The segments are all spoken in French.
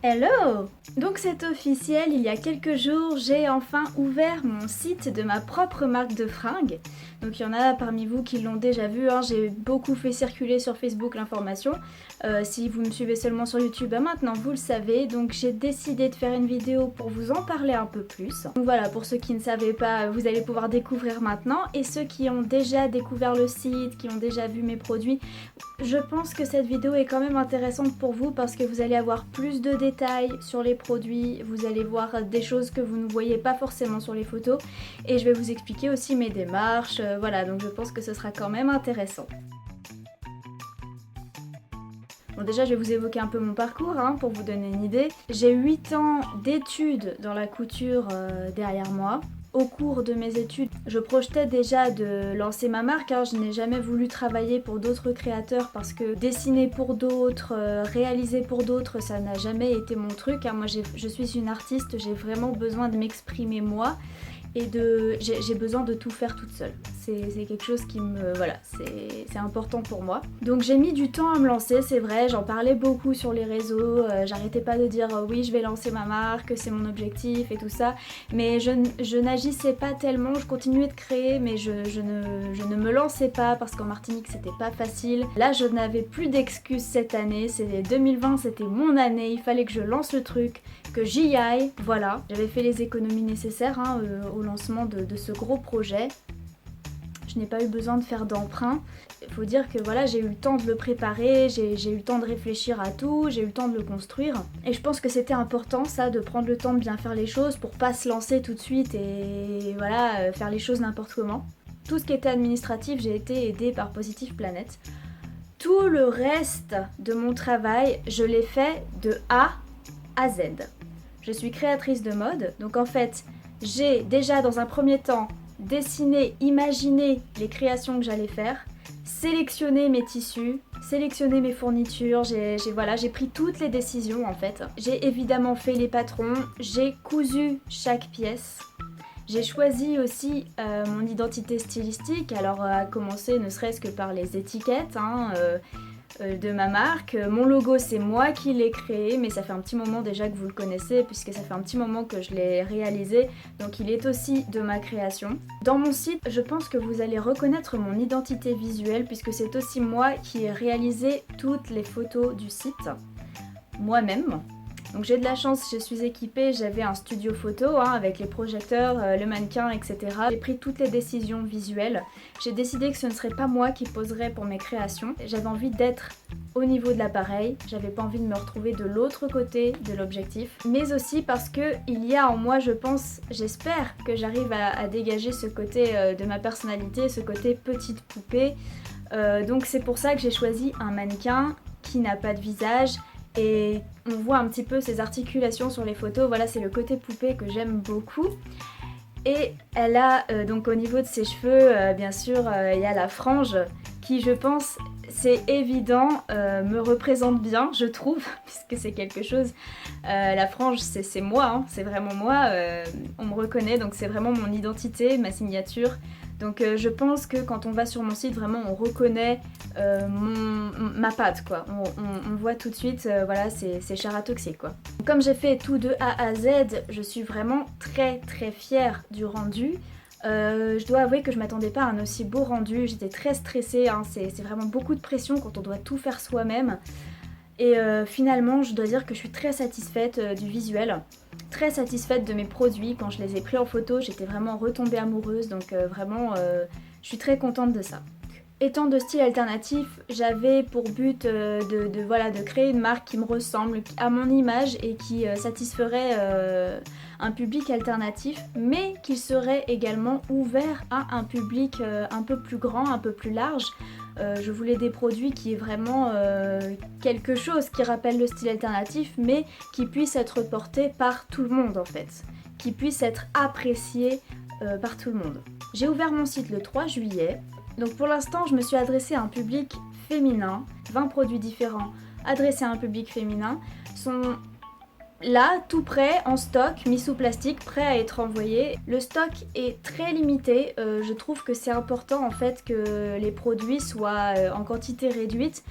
Hello! Donc c'est officiel, il y a quelques jours, j'ai enfin ouvert mon site de ma propre marque de fringues. Donc il y en a parmi vous qui l'ont déjà vu, hein, j'ai beaucoup fait circuler sur Facebook l'information. Si vous me suivez seulement sur YouTube, maintenant vous le savez. Donc j'ai décidé de faire une vidéo pour vous en parler un peu plus. Donc voilà, pour ceux qui ne savaient pas, vous allez pouvoir découvrir maintenant. Et ceux qui ont déjà découvert le site, qui ont déjà vu mes produits, je pense que cette vidéo est quand même intéressante pour vous parce que vous allez avoir plus de détails sur les produits, vous allez voir des choses que vous ne voyez pas forcément sur les photos et je vais vous expliquer aussi mes démarches, voilà, donc je pense que ce sera quand même intéressant. Bon, déjà je vais vous évoquer un peu mon parcours hein, pour vous donner une idée. J'ai 8 ans d'études dans la couture derrière moi. Au cours de mes études, je projetais déjà de lancer ma marque, hein. Je n'ai jamais voulu travailler pour d'autres créateurs parce que dessiner pour d'autres, réaliser pour d'autres, ça n'a jamais été mon truc, hein. Moi je suis une artiste, j'ai vraiment besoin de m'exprimer moi et j'ai besoin de tout faire toute seule. C'est quelque chose qui me... voilà, c'est important pour moi. Donc j'ai mis du temps à me lancer, c'est vrai, j'en parlais beaucoup sur les réseaux, j'arrêtais pas de dire oui je vais lancer ma marque, c'est mon objectif et tout ça, mais je n'agissais pas tellement, je continuais de créer mais je ne me lançais pas parce qu'en Martinique c'était pas facile. Là je n'avais plus d'excuses cette année, 2020 c'était mon année, il fallait que je lance le truc, que j'y aille, voilà. J'avais fait les économies nécessaires hein, au lancement de ce gros projet. Je n'ai pas eu besoin de faire d'emprunt. Il faut dire que voilà, j'ai eu le temps de le préparer, j'ai eu le temps de réfléchir à tout, j'ai eu le temps de le construire. Et je pense que c'était important ça, de prendre le temps de bien faire les choses pour pas se lancer tout de suite et voilà, faire les choses n'importe comment. Tout ce qui était administratif, j'ai été aidée par Positive Planet. Tout le reste de mon travail, je l'ai fait de A à Z. Je suis créatrice de mode, donc en fait, j'ai déjà dans un premier temps dessiné, imaginé les créations que j'allais faire, sélectionné mes tissus, sélectionné mes fournitures, j'ai pris toutes les décisions en fait. J'ai évidemment fait les patrons, j'ai cousu chaque pièce. J'ai choisi aussi mon identité stylistique, alors à commencer ne serait-ce que par les étiquettes de ma marque. Mon logo c'est moi qui l'ai créé, mais ça fait un petit moment déjà que vous le connaissez puisque ça fait un petit moment que je l'ai réalisé, donc il est aussi de ma création. Dans mon site, je pense que vous allez reconnaître mon identité visuelle puisque c'est aussi moi qui ai réalisé toutes les photos du site, moi-même. Donc j'ai de la chance, je suis équipée, j'avais un studio photo hein, avec les projecteurs, le mannequin, etc. J'ai pris toutes les décisions visuelles. J'ai décidé que ce ne serait pas moi qui poserais pour mes créations. J'avais envie d'être au niveau de l'appareil, j'avais pas envie de me retrouver de l'autre côté de l'objectif. Mais aussi parce que il y a en moi, je pense, j'espère que j'arrive à dégager ce côté de ma personnalité, ce côté petite poupée. Donc c'est pour ça que j'ai choisi un mannequin qui n'a pas de visage. Et on voit un petit peu ses articulations sur les photos, voilà c'est le côté poupée que j'aime beaucoup. Et elle a donc au niveau de ses cheveux, bien sûr, il y a la frange qui je pense, c'est évident, me représente bien je trouve, puisque c'est quelque chose, la frange c'est moi, hein, c'est vraiment moi, on me reconnaît donc c'est vraiment mon identité, ma signature. Donc je pense que quand on va sur mon site, vraiment on reconnaît ma patte quoi. On voit tout de suite, voilà, c'est Chara Toxic quoi. Comme j'ai fait tout de A à Z, je suis vraiment très très fière du rendu. Je dois avouer que je m'attendais pas à un aussi beau rendu, j'étais très stressée, hein. C'est vraiment beaucoup de pression quand on doit tout faire soi-même. Et finalement, je dois dire que je suis très satisfaite du visuel, très satisfaite de mes produits. Quand je les ai pris en photo, j'étais vraiment retombée amoureuse, donc vraiment, je suis très contente de ça. Étant de style alternatif, j'avais pour but de créer une marque qui me ressemble à mon image et qui satisferait un public alternatif, mais qui serait également ouvert à un public un peu plus grand, un peu plus large. Je voulais des produits qui aient vraiment quelque chose qui rappelle le style alternatif, mais qui puisse être porté par tout le monde en fait, qui puisse être apprécié par tout le monde. J'ai ouvert mon site le 3 juillet. Donc pour l'instant, je me suis adressée à un public féminin. 20 produits différents adressés à un public féminin sont là, tout prêt, en stock, mis sous plastique, prêt à être envoyé. Le stock est très limité. Je trouve que c'est important en fait que les produits soient en quantité réduite.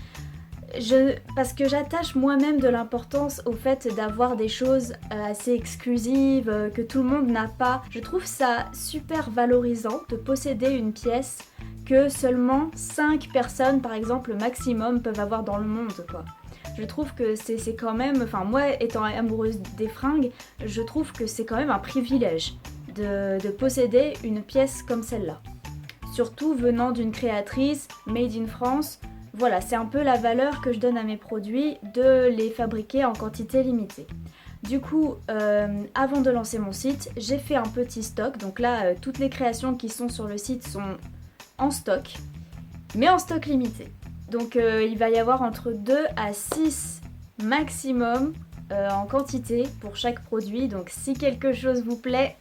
Parce que j'attache moi-même de l'importance au fait d'avoir des choses assez exclusives, que tout le monde n'a pas. Je trouve ça super valorisant de posséder une pièce que seulement 5 personnes par exemple maximum peuvent avoir dans le monde quoi. Je trouve que c'est quand même, enfin moi étant amoureuse des fringues, je trouve que c'est quand même un privilège de posséder une pièce comme celle-là. Surtout venant d'une créatrice made in France. Voilà, c'est un peu la valeur que je donne à mes produits, de les fabriquer en quantité limitée. Du coup, avant de lancer mon site, j'ai fait un petit stock. Donc là, toutes les créations qui sont sur le site sont en stock, mais en stock limité. Donc il va y avoir entre 2 à 6 maximum en quantité pour chaque produit. Donc si quelque chose vous plaît,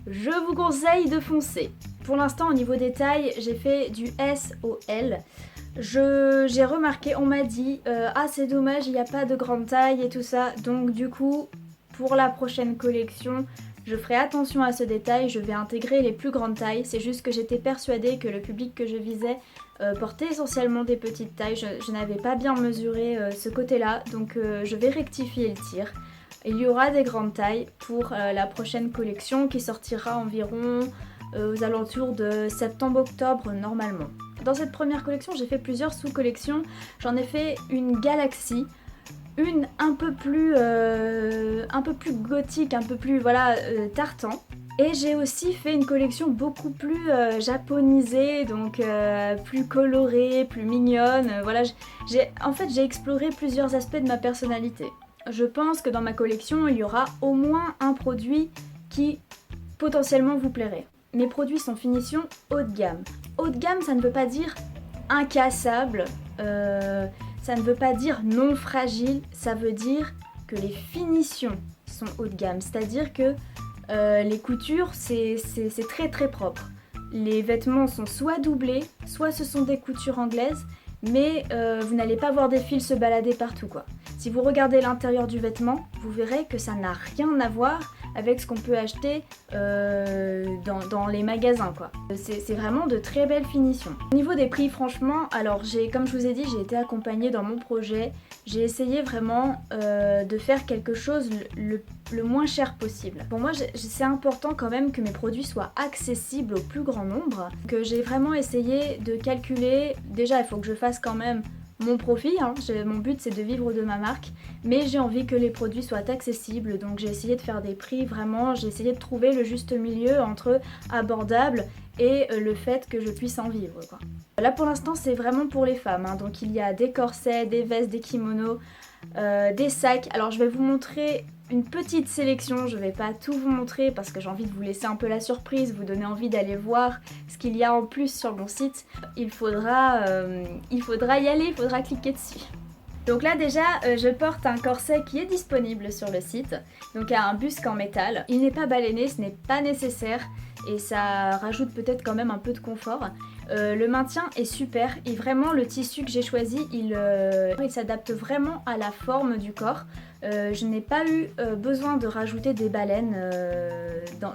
je vous conseille de foncer. Pour l'instant, au niveau des tailles, j'ai fait du S au L. J'ai remarqué, on m'a dit ah c'est dommage il n'y a pas de grande taille et tout ça, donc du coup pour la prochaine collection je ferai attention à ce détail, je vais intégrer les plus grandes tailles. C'est juste que j'étais persuadée que le public que je visais portait essentiellement des petites tailles, je n'avais pas bien mesuré ce côté là, donc je vais rectifier le tir. Il y aura des grandes tailles pour la prochaine collection qui sortira environ aux alentours de septembre-octobre normalement. Dans cette première collection, j'ai fait plusieurs sous-collections. J'en ai fait une Galaxy, une un peu plus gothique, un peu plus voilà tartan. Et j'ai aussi fait une collection beaucoup plus japonisée, donc plus colorée, plus mignonne. Voilà, en fait, j'ai exploré plusieurs aspects de ma personnalité. Je pense que dans ma collection, il y aura au moins un produit qui potentiellement vous plairait. Mes produits sont finition haut de gamme. Haut de gamme, ça ne veut pas dire incassable, ça ne veut pas dire non fragile, ça veut dire que les finitions sont haut de gamme. C'est-à-dire que les coutures, c'est très très propre. Les vêtements sont soit doublés, soit ce sont des coutures anglaises, mais vous n'allez pas voir des fils se balader partout quoi. Si vous regardez l'intérieur du vêtement, vous verrez que ça n'a rien à voir avec ce qu'on peut acheter dans les magasins quoi. C'est vraiment de très belles finitions. Au niveau des prix franchement, alors comme je vous ai dit, j'ai été accompagnée dans mon projet. J'ai essayé vraiment de faire quelque chose le moins cher possible. Pour moi c'est important quand même que mes produits soient accessibles au plus grand nombre. Que j'ai vraiment essayé de calculer, déjà il faut que je fasse quand même mon profit, hein. Mon but c'est de vivre de ma marque, mais j'ai envie que les produits soient accessibles, donc j'ai essayé de faire des prix vraiment, j'ai essayé de trouver le juste milieu entre abordable et le fait que je puisse en vivre quoi. Là pour l'instant c'est vraiment pour les femmes, hein. Donc il y a des corsets, des vestes, des kimonos, des sacs. Alors je vais vous montrer une petite sélection, je vais pas tout vous montrer parce que j'ai envie de vous laisser un peu la surprise, vous donner envie d'aller voir ce qu'il y a en plus sur mon site. Il faudra y aller, il faudra cliquer dessus. Donc là déjà je porte un corset qui est disponible sur le site, donc un busque en métal. Il n'est pas baleiné, ce n'est pas nécessaire et ça rajoute peut-être quand même un peu de confort. Le maintien est super et vraiment le tissu que j'ai choisi il s'adapte vraiment à la forme du corps. Je n'ai pas eu besoin de rajouter des baleines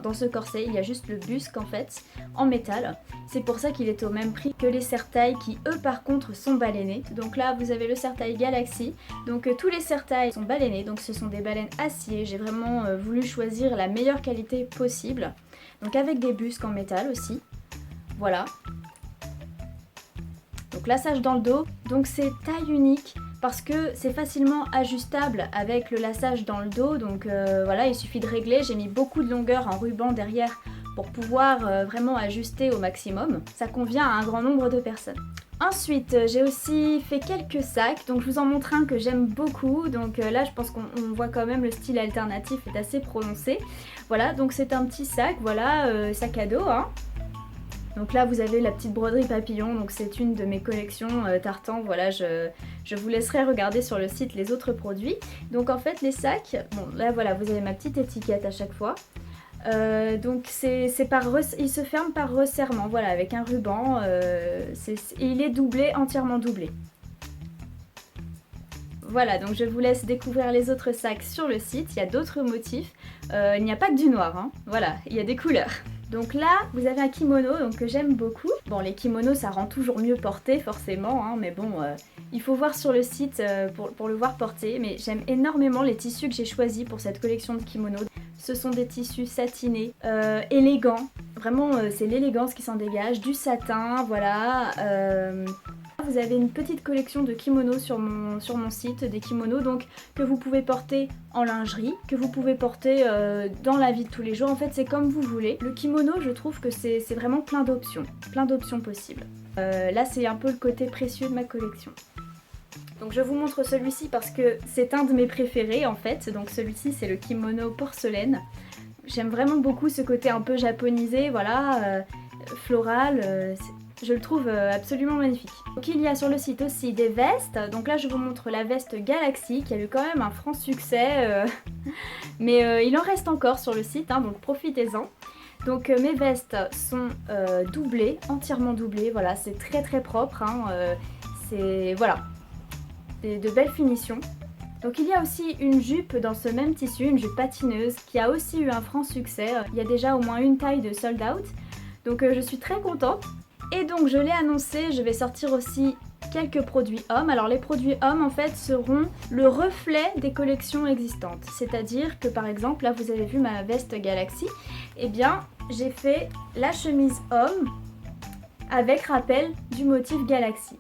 dans ce corset, il y a juste le busque en fait en métal. C'est pour ça qu'il est au même prix que les serre-tailles qui eux par contre sont baleinées. Donc là vous avez le serre-taille Galaxy, donc tous les serre-tailles sont baleinées, donc ce sont des baleines acier. J'ai vraiment voulu choisir la meilleure qualité possible, donc avec des busques en métal aussi, voilà. Donc lassage dans le dos, donc c'est taille unique parce que c'est facilement ajustable avec le lassage dans le dos, donc voilà il suffit de régler. J'ai mis beaucoup de longueur en ruban derrière pour pouvoir vraiment ajuster au maximum. Ça convient à un grand nombre de personnes. Ensuite j'ai aussi fait quelques sacs, donc je vous en montre un que j'aime beaucoup, donc là je pense qu'on voit quand même le style alternatif est assez prononcé. Voilà, donc c'est un petit sac, voilà, sac à dos hein. Donc là vous avez la petite broderie papillon, donc c'est une de mes collections tartan, voilà je vous laisserai regarder sur le site les autres produits. Donc en fait les sacs, bon là voilà vous avez ma petite étiquette à chaque fois. Donc il se ferme par resserrement, voilà avec un ruban, et il est doublé, entièrement doublé. Voilà, donc je vous laisse découvrir les autres sacs sur le site, il y a d'autres motifs, il n'y a pas que du noir, hein. Voilà, il y a des couleurs. Donc là, vous avez un kimono donc, que j'aime beaucoup. Bon, les kimonos, ça rend toujours mieux porté, forcément, hein, mais bon, Il faut voir sur le site pour le voir porter, mais j'aime énormément les tissus que j'ai choisis pour cette collection de kimonos. Ce sont des tissus satinés, élégants, vraiment c'est l'élégance qui s'en dégage, du satin, voilà. Vous avez une petite collection de kimonos sur mon site, des kimonos donc que vous pouvez porter en lingerie, que vous pouvez porter dans la vie de tous les jours, en fait c'est comme vous voulez. Le kimono je trouve que c'est vraiment plein d'options possibles. Là c'est un peu le côté précieux de ma collection. Donc je vous montre celui-ci parce que c'est un de mes préférés en fait, donc celui-ci c'est le kimono porcelaine. J'aime vraiment beaucoup ce côté un peu japonisé, voilà, floral, je le trouve absolument magnifique. Donc il y a sur le site aussi des vestes, donc là je vous montre la veste Galaxy qui a eu quand même un franc succès, mais il en reste encore sur le site, hein, donc profitez-en. Donc mes vestes sont doublées, entièrement doublées, voilà, c'est très très propre, hein, c'est voilà, de belles finitions. Donc il y a aussi une jupe dans ce même tissu, une jupe patineuse qui a aussi eu un franc succès, il y a déjà au moins une taille de sold out, donc je suis très contente. Et donc je l'ai annoncé, je vais sortir aussi quelques produits hommes. Alors les produits hommes en fait seront le reflet des collections existantes. C'est-à-dire que par exemple, là vous avez vu ma veste Galaxy, et bien j'ai fait la chemise homme avec rappel du motif Galaxy.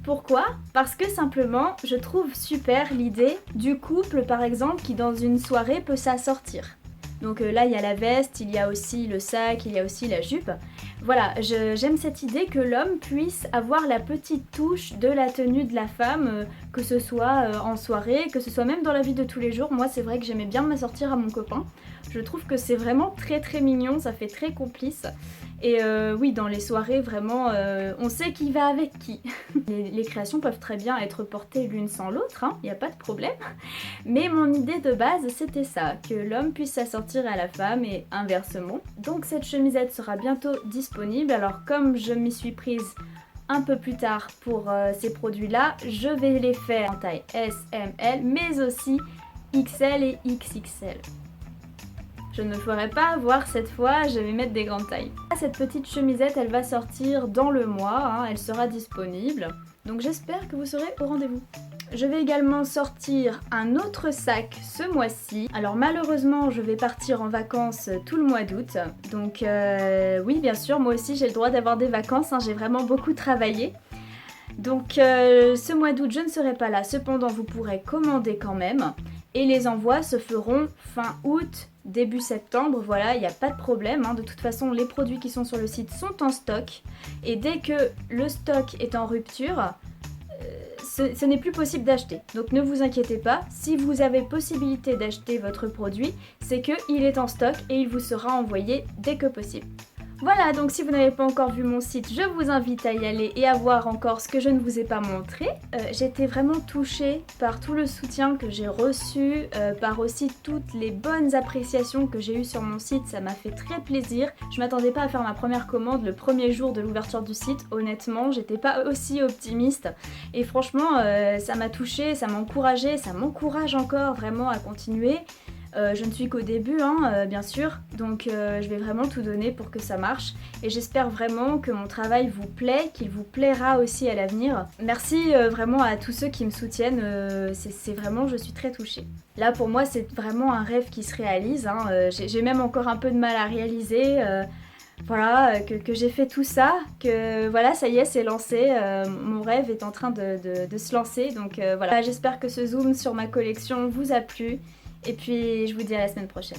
Pourquoi? Parce que simplement je trouve super l'idée du couple par exemple qui dans une soirée peut s'assortir. Donc là il y a la veste, il y a aussi le sac, il y a aussi la jupe. Voilà, j'aime cette idée que l'homme puisse avoir la petite touche de la tenue de la femme, que ce soit en soirée, que ce soit même dans la vie de tous les jours. Moi c'est vrai que j'aimais bien m'assortir à mon copain. Je trouve que c'est vraiment très très mignon, ça fait très complice. Et oui, dans les soirées, vraiment, on sait qui va avec qui. Les créations peuvent très bien être portées l'une sans l'autre, hein, y a pas de problème. Mais mon idée de base, c'était ça, que l'homme puisse s'assortir à la femme et inversement. Donc cette chemisette sera bientôt disponible. Alors comme je m'y suis prise un peu plus tard pour ces produits-là, je vais les faire en taille S, M, L, mais aussi XL et XXL. Je ne me ferai pas avoir cette fois, je vais mettre des grandes tailles. Cette petite chemisette, elle va sortir dans le mois, hein, elle sera disponible. Donc j'espère que vous serez au rendez-vous. Je vais également sortir un autre sac ce mois-ci. Alors malheureusement, je vais partir en vacances tout le mois d'août. Donc oui, bien sûr, moi aussi j'ai le droit d'avoir des vacances, hein, j'ai vraiment beaucoup travaillé. Donc ce mois d'août, je ne serai pas là. Cependant, vous pourrez commander quand même. Et les envois se feront fin août, début septembre, voilà, il n'y a pas de problème, hein. De toute façon, les produits qui sont sur le site sont en stock. Et dès que le stock est en rupture, ce n'est plus possible d'acheter. Donc ne vous inquiétez pas, si vous avez possibilité d'acheter votre produit, c'est qu'il est en stock et il vous sera envoyé dès que possible. Voilà, donc si vous n'avez pas encore vu mon site, je vous invite à y aller et à voir encore ce que je ne vous ai pas montré. J'étais vraiment touchée par tout le soutien que j'ai reçu, par aussi toutes les bonnes appréciations que j'ai eues sur mon site, ça m'a fait très plaisir. Je m'attendais pas à faire ma première commande le premier jour de l'ouverture du site, honnêtement, j'étais pas aussi optimiste. Et franchement, ça m'a touchée, ça m'a encouragée, ça m'encourage encore vraiment à continuer. Je ne suis qu'au début, hein, bien sûr, donc je vais vraiment tout donner pour que ça marche. Et j'espère vraiment que mon travail vous plaît, qu'il vous plaira aussi à l'avenir. Merci vraiment à tous ceux qui me soutiennent, c'est vraiment, je suis très touchée. Là pour moi c'est vraiment un rêve qui se réalise, hein. J'ai même encore un peu de mal à réaliser. Voilà, que j'ai fait tout ça, que voilà, ça y est, c'est lancé, mon rêve est en train de se lancer, donc voilà. J'espère que ce zoom sur ma collection vous a plu. Et puis je vous dis à la semaine prochaine.